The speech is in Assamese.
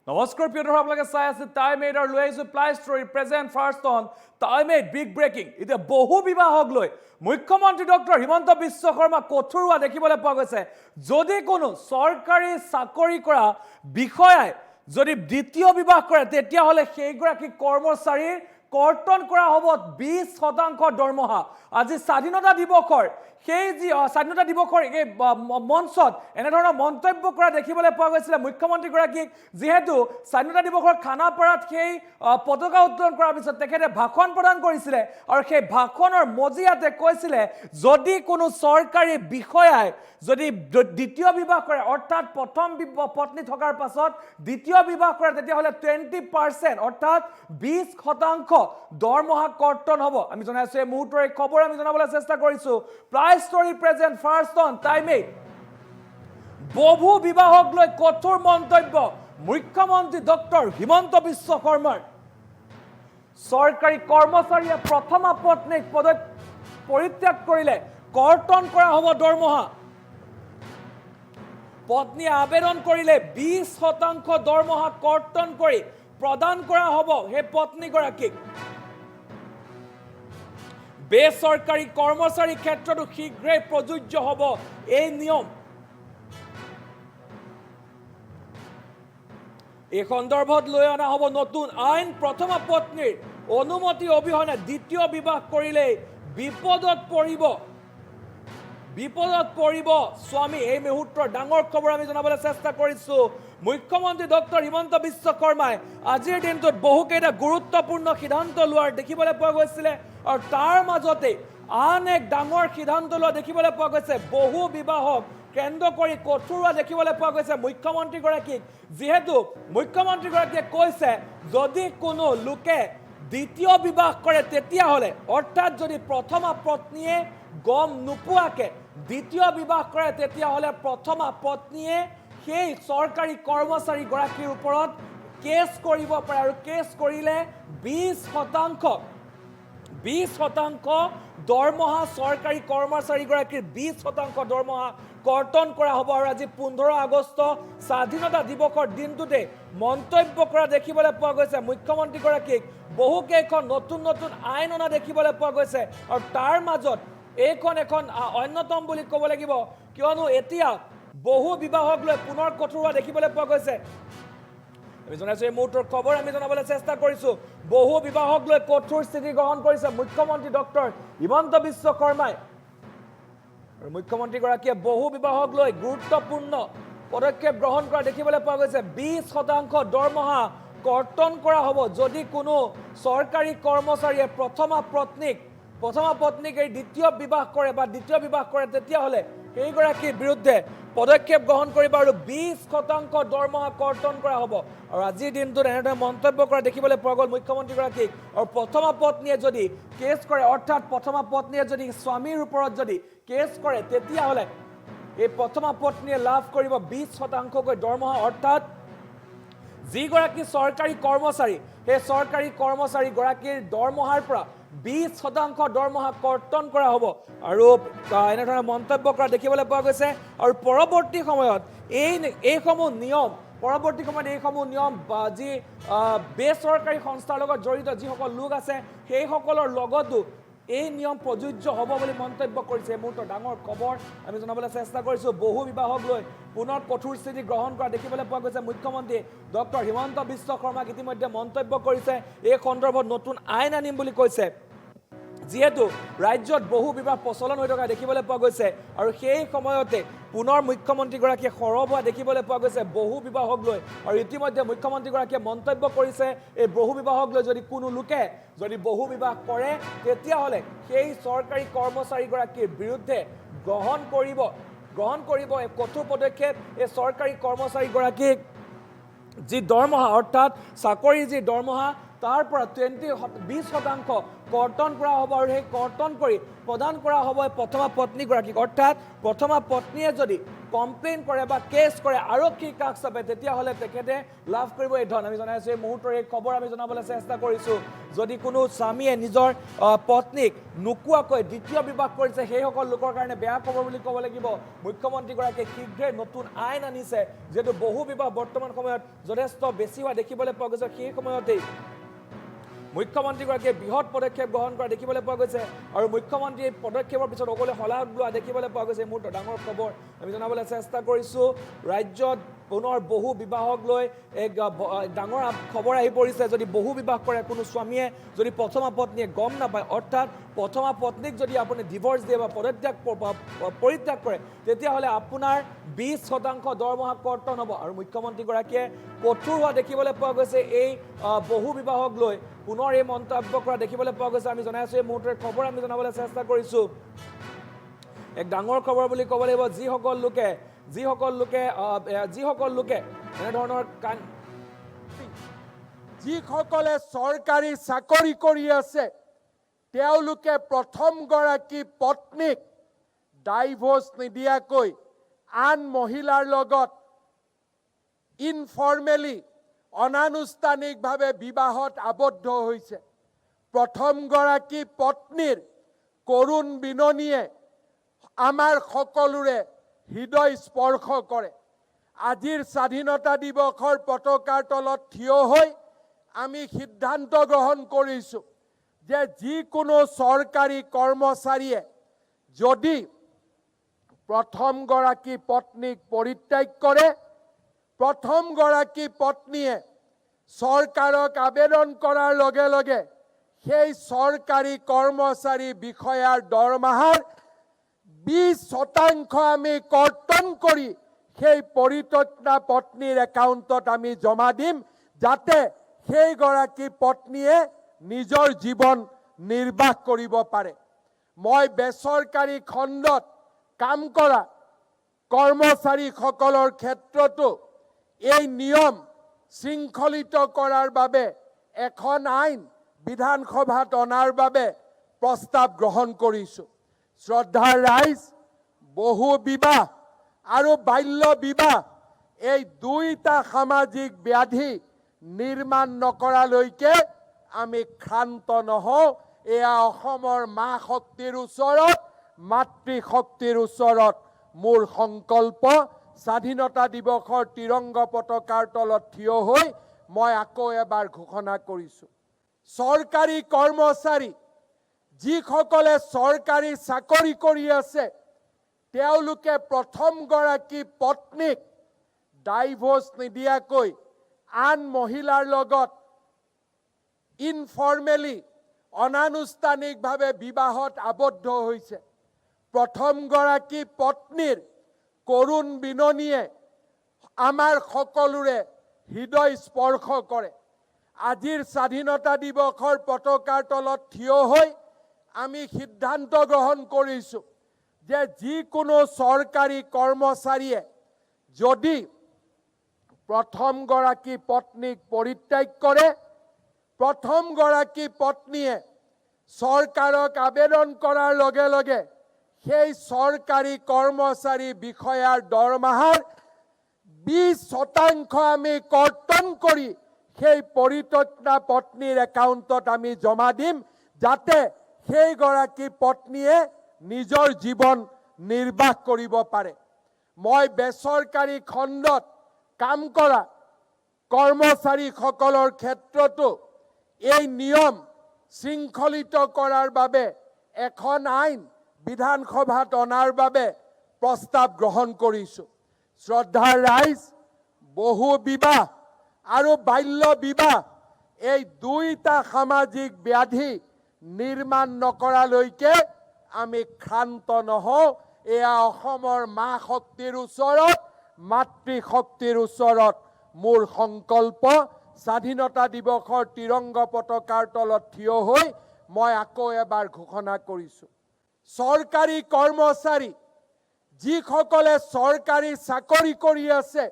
নমস্কাৰ প্ৰিয় দৰ্শক আপোনালোকে চাই আছে টাইম এইট আৰু লৈ আহিছো ply story present first on time eight big breaking এতিয়া বহু বিবাহক লৈ মুখ্যমন্ত্ৰী ডক্টৰ হিমন্ত বিশ্ব শৰ্মা কঠোৰ হোৱা দেখিবলৈ পোৱা গৈছে যদি কোনো চৰকাৰী চাকৰি কৰা বিষয়াই যদি দ্বিতীয় বিবাহ কৰে তেতিয়াহ'লে সেইগৰাকী কৰ্মচাৰীৰ কৰ্তন কৰা হ'ব 20% দৰমহা আজি স্বাধীনতা দিৱসৰ সেই যি স্বাধীনতা দিৱসৰ এই মঞ্চত এনেধৰণৰ মন্তব্য কৰা দেখিবলৈ পোৱা গৈছিলে মুখ্যমন্ত্ৰীগৰাকীক যিহেতু স্বাধীনতা দিৱসৰ খানাপাৰাত সেই পতাকা উত্তোলন কৰাৰ পিছত তেখেতে ভাষণ প্ৰদান কৰিছিলে আৰু সেই ভাষণৰ মজিয়াতে কৈছিলে যদি কোনো চৰকাৰী বিষয়াই যদি দ্বিতীয় বিবাহ কৰে অৰ্থাৎ প্ৰথম পত্নী থকাৰ পাছত দ্বিতীয় বিবাহ কৰে তেতিয়াহ'লে 20% অৰ্থাৎ 20% দৰমহা কৰ্তন হ'ব আমি জনাইছো এই মুহূৰ্তৰ এই খবৰ আমি জনাবলৈ চেষ্টা কৰিছো ply story present first on time eight বহু বিবাহক লৈ কঠোৰ মন্তব্য মুখ্যমন্ত্ৰী ডক্টৰ হিমন্ত বিশ্ব শৰ্মাৰ চৰকাৰী কৰ্মচাৰীয়ে প্ৰথমা পত্নীক পৰিত্যাগ কৰিলে কৰ্তন কৰা হ'ব দৰমহা পত্নীয়ে আবেদন কৰিলে 20% দৰমহা কৰ্তন কৰি প্ৰদান কৰা হ'ব সেই পত্নীগৰাকীক বেচৰকাৰী কৰ্মচাৰীৰ ক্ষেত্ৰতো শীঘ্ৰেই প্ৰযোজ্য হ'ব এই নিয়ম এই সন্দৰ্ভত লৈ অনা হ'ব নতুন আইন প্ৰথমা পত্নীৰ অনুমতি অবিহনে দ্বিতীয় বিবাহ কৰিলে বিপদত পৰিব স্বামী এই মুহূৰ্তৰ ডাঙৰ খবৰ আমি জনাবলৈ চেষ্টা কৰিছো মুখ্যমন্ত্ৰী ডক্টৰ হিমন্ত বিশ্ব শৰ্মাই আজিৰ দিনটোত বহুকেইটা গুৰুত্বপূৰ্ণ সিদ্ধান্ত লোৱাৰ দেখিবলৈ পোৱা গৈছিলে আৰু তাৰ মাজতে আন এক ডাঙৰ সিদ্ধান্ত লোৱা দেখিবলৈ পোৱা গৈছে বহু বিবাহক কেন্দ্ৰ কৰি কঠোৰ দেখিবলৈ পোৱা গৈছে মুখ্যমন্ত্ৰীগৰাকীক যিহেতু মুখ্যমন্ত্ৰীগৰাকীয়ে কৈছে যদি কোনো লোকে দ্বিতীয় বিবাহ কৰে তেতিয়াহ'লে অৰ্থাৎ যদি প্ৰথমা পত্নীয়ে গম নোপোৱাকে দ্বিতীয় বিবাহ কৰে তেতিয়াহ'লে প্ৰথমা পত্নীয়ে সেই চৰকাৰী কৰ্মচাৰীগৰাকীৰ ওপৰত কেছ কৰিব পাৰে আৰু কেছ কৰিলে 20% দৰমহা চৰকাৰী কৰ্মচাৰীগৰাকীৰ 20% দৰমহা কৰ্তন কৰা হ'ব আৰু আজি 15 আগষ্ট স্বাধীনতা দিৱসৰ দিনটোতে মন্তব্য কৰা দেখিবলৈ পোৱা গৈছে মুখ্যমন্ত্ৰীগৰাকীক বহুকেইখন নতুন আইন অনা দেখিবলৈ পোৱা গৈছে আৰু তাৰ মাজত এইখন এখন অন্যতম বুলি ক'ব লাগিব কিয়নো এতিয়া বহু বিবাহক লৈ পুনৰ কঠোৰ হোৱা দেখিবলৈ পোৱা গৈছে আমি জনাইছো এই মুহূৰ্তৰ খবৰ আমি জনাবলৈ চেষ্টা কৰিছো বহু বিবাহক লৈ কঠোৰ স্থিতি গ্ৰহণ কৰিছে মুখ্যমন্ত্ৰী ডক্টৰ হিমন্ত বিশ্ব শৰ্মাই আৰু মুখ্যমন্ত্ৰীগৰাকীয়ে বহু বিবাহক লৈ গুৰুত্বপূৰ্ণ পদক্ষেপ গ্ৰহণ কৰা দেখিবলৈ পোৱা গৈছে 20% দৰমহা কৰ্তন কৰা হ'ব যদি কোনো চৰকাৰী কৰ্মচাৰীয়ে প্ৰথমা পত্নীক এই দ্বিতীয় বিবাহ কৰে তেতিয়াহ'লে সেইগৰাকীৰ বিৰুদ্ধে পদক্ষেপ গ্ৰহণ কৰিব আৰু 20% দৰমহা কৰ্তন কৰা হ'ব আৰু আজিৰ দিনটোত এনেদৰে মন্তব্য কৰা দেখিবলৈ পোৱা গ'ল মুখ্যমন্ত্ৰীগৰাকীক আৰু প্ৰথমা পত্নীয়ে যদি কেছ কৰে অৰ্থাৎ প্ৰথমা পত্নীয়ে যদি স্বামীৰ ওপৰত যদি কেছ কৰে তেতিয়াহ'লে এই প্ৰথমা পত্নীয়ে লাভ কৰিব 20% দৰমহা অৰ্থাৎ যিগৰাকী চৰকাৰী কৰ্মচাৰী সেই চৰকাৰী কৰ্মচাৰীগৰাকীৰ দৰমহাৰ পৰা 20% দৰমহা কৰ্তন কৰা হ'ব আৰু এনেধৰণৰ মন্তব্য কৰা দেখিবলৈ পোৱা গৈছে আৰু পৰৱৰ্তী সময়ত এইসমূহ নিয়ম যি বেচৰকাৰী সংস্থাৰ লগত জড়িত যিসকল লোক আছে সেইসকলৰ লগতো এই নিয়ম প্ৰযোজ্য হ'ব বুলি মন্তব্য কৰিছে এই মুহূৰ্তৰ ডাঙৰ খবৰ আমি জনাবলৈ চেষ্টা কৰিছো বহু বিবাহক লৈ পুনৰ কঠোৰ স্থিতি গ্ৰহণ কৰা দেখিবলৈ পোৱা গৈছে মুখ্যমন্ত্ৰী ডক্টৰ হিমন্ত বিশ্ব শৰ্মাক ইতিমধ্যে মন্তব্য কৰিছে এই সন্দৰ্ভত নতুন আইন আনিম বুলি কৈছে যিহেতু ৰাজ্যত বহু বিবাহ প্ৰচলন হৈ থকা দেখিবলৈ পোৱা গৈছে আৰু সেই সময়তে পুনৰ মুখ্যমন্ত্ৰীগৰাকীয়ে সৰব হোৱা দেখিবলৈ পোৱা গৈছে বহু বিবাহক লৈ আৰু ইতিমধ্যে মুখ্যমন্ত্ৰীগৰাকীয়ে মন্তব্য কৰিছে এই বহু বিবাহক লৈ যদি কোনো লোকে যদি বহু বিবাহ কৰে তেতিয়াহ'লে সেই চৰকাৰী কৰ্মচাৰীগৰাকীৰ বিৰুদ্ধে গ্ৰহণ কৰিব এই কঠোৰ পদক্ষেপ এই চৰকাৰী কৰ্মচাৰীগৰাকীক যি দৰমহা অৰ্থাৎ চাকৰি যি দৰমহা তাৰ পৰা 20% কৰ্তন কৰা হ'ব আৰু সেই কৰ্তন কৰি প্ৰদান কৰা হ'ব প্ৰথমা পত্নীগৰাকীক। অৰ্থাৎ প্ৰথমা পত্নীয়ে যদি কমপ্লেইন কৰে বা কেছ কৰে আৰক্ষীৰ কাষ চাপে তেতিয়াহ'লে তেখেতে লাভ কৰিব এই ধন। আমি জনাইছোঁ এই মুহূৰ্তৰ এই খবৰ আমি জনাবলৈ চেষ্টা কৰিছোঁ। যদি কোনো স্বামীয়ে নিজৰ পত্নীক নোকোৱাকৈ দ্বিতীয় বিবাহ কৰিছে সেইসকল লোকৰ কাৰণে বেয়া খবৰ বুলি ক'ব লাগিব। মুখ্যমন্ত্ৰীগৰাকীয়ে শীঘ্ৰে নতুন আইন আনিছে, যিহেতু বহু বিবাহ বৰ্তমান সময়ত যথেষ্ট বেছি হোৱা দেখিবলৈ পোৱা গৈছে। সেই সময়তেই মুখ্যমন্ত্ৰীগৰাকীয়ে বৃহৎ পদক্ষেপ গ্ৰহণ কৰা দেখিবলৈ পোৱা গৈছে আৰু মুখ্যমন্ত্ৰীয়ে পদক্ষেপৰ পিছত সকলোৱে শলাগ লোৱা দেখিবলৈ পোৱা গৈছে। এই মুহূৰ্তত ডাঙৰ খবৰ আমি জনাবলৈ চেষ্টা কৰিছোঁ। ৰাজ্যত পুনৰ বহু বিবাহক লৈ এক ডাঙৰ খবৰ আহি পৰিছে। যদি বহু বিবাহ কৰে কোনো স্বামীয়ে যদি প্ৰথমা পত্নীয়ে গম নাপায়, অৰ্থাৎ প্ৰথমা পত্নীক যদি আপুনি ডিভৰ্চ দিয়ে বা পৰিত্যাগ কৰে তেতিয়াহ'লে আপোনাৰ 20% দৰমহা কৰ্তন হ'ব। আৰু মুখ্যমন্ত্ৰীগৰাকীয়ে কঠোৰ হোৱা দেখিবলৈ পোৱা গৈছে। এই বহু বিবাহক লৈ পুনৰ এই মন্তব্য কৰা দেখিবলৈ পোৱা গৈছে। আমি জনাইছোঁ এই মুহূৰ্তৰ খবৰ আমি জনাবলৈ চেষ্টা কৰিছোঁ। এক ডাঙৰ খবৰ বুলি ক'ব লাগিব। যিসকল লোকে এনেধৰণৰ যিসকলে চৰকাৰী চাকৰি কৰি আছে তেওঁলোকে প্ৰথমগৰাকী পত্নীক ডাইভোৰ্চ নিদিয়াকৈ আন মহিলাৰ লগত ইনফৰ্মেলি অনানুষ্ঠানিকভাৱে বিবাহত আবদ্ধ হৈছে। প্ৰথমগৰাকী পত্নীৰ কৰুণ বিননিয়ে আমাৰ সকলোৰে হৃদয় স্পৰ্শ কৰে। আজিৰ স্বাধীনতা দিৱসৰ পতাকাৰ তলত থিয় হৈ আমি সিদ্ধান্ত গ্ৰহণ কৰিছোঁ যে যিকোনো চৰকাৰী কৰ্মচাৰীয়ে যদি প্ৰথমগৰাকী পত্নীক পৰিত্যাগ কৰে, প্ৰথমগৰাকী পত্নীয়ে চৰকাৰক আবেদন কৰাৰ লগে লগে সেই চৰকাৰী কৰ্মচাৰী বিষয়াৰ দৰমহাৰ 20% আমি কৰ্তন কৰি সেই পৰিত্যক্তা পত্নীৰ একাউণ্টত আমি জমা দিম, যাতে সেইগৰাকী পত্নীয়ে নিজৰ জীৱন নিৰ্বাহ কৰিব পাৰে। মই বেচৰকাৰী খণ্ডত কাম কৰা কৰ্মচাৰীসকলৰ ক্ষেত্ৰতো এই নিয়ম শৃংখলিত কৰাৰ বাবে এখন আইন বিধানসভাত অনাৰ বাবে প্ৰস্তাৱ গ্ৰহণ কৰিছোঁ। শ্ৰদ্ধাৰ ৰাইজ, বহু বিবাহ আৰু বাল্য বিবাহ এই দুইটা সামাজিক ব্যাধি নিৰ্মাণ নকৰালৈকে আমি ক্ষান্ত নহওঁ। এয়া অসমৰ মা শক্তিৰ ওচৰত, মাতৃশক্তিৰ ওচৰত মোৰ সংকল্প। স্বাধীনতা দিৱসৰ তিৰংগ পতাকাৰ তলত থিয় হৈ মই আকৌ এবাৰ ঘোষণা কৰিছোঁ, চৰকাৰী কৰ্মচাৰী যিসকলে চৰকাৰী চাকৰি কৰি আছে তেওঁলোকে প্ৰথমগৰাকী পত্নীক ডাইভোৰ্চ নিদিয়াকৈ আন মহিলাৰ লগত ইনফৰ্মেলি অনানুষ্ঠানিকভাৱে বিবাহত আবদ্ধ হৈছে। প্ৰথমগৰাকী পত্নীৰ কৰুণ বিননিয়ে আমাৰ সকলোৰে হৃদয় স্পৰ্শ কৰে। আজিৰ স্বাধীনতা দিৱসৰ পতাকাৰ তলত থিয় হৈ আমি সিদ্ধান্ত গ্ৰহণ কৰিছোঁ যে যিকোনো চৰকাৰী কৰ্মচাৰীয়ে যদি প্ৰথমগৰাকী পত্নীক পৰিত্যাগ কৰে, প্ৰথমগৰাকী পত্নীয়ে চৰকাৰক আবেদন কৰাৰ লগে লগে সেই চৰকাৰী কৰ্মচাৰী বিষয়াৰ দৰমহাৰ 20% আমি কৰ্তন কৰি সেই পৰিত্যক্তা পত্নীৰ একাউণ্টত আমি জমা দিম, যাতে সেইগৰাকী পত্নীয়ে নিজৰ জীৱন নিৰ্বাহ কৰিব পাৰে। মই বেচৰকাৰী খণ্ডত কাম কৰা কৰ্মচাৰীসকলৰ ক্ষেত্ৰতো এই নিয়ম শৃংখলিত কৰাৰ বাবে এখন আইন বিধানসভাত অনাৰ বাবে প্ৰস্তাৱ গ্ৰহণ কৰিছোঁ। শ্ৰদ্ধাৰ ৰাইজ, বহু বিবাহ আৰু বাল্য বিবাহ এই দুইটা সামাজিক ব্যাধি নিৰ্মাণ নকৰালৈকে আমি ক্ষান্ত নহওঁ। এয়া অসমৰ মা শক্তিৰ ওচৰত, মাতৃশক্তিৰ ওচৰত মোৰ সংকল্প। স্বাধীনতা দিৱসৰ তিৰংগ পতাকাৰ তলত থিয় হৈ মই আকৌ এবাৰ ঘোষণা কৰিছোঁ, চৰকাৰী কৰ্মচাৰী যিসকলে চৰকাৰী চাকৰি কৰি আছে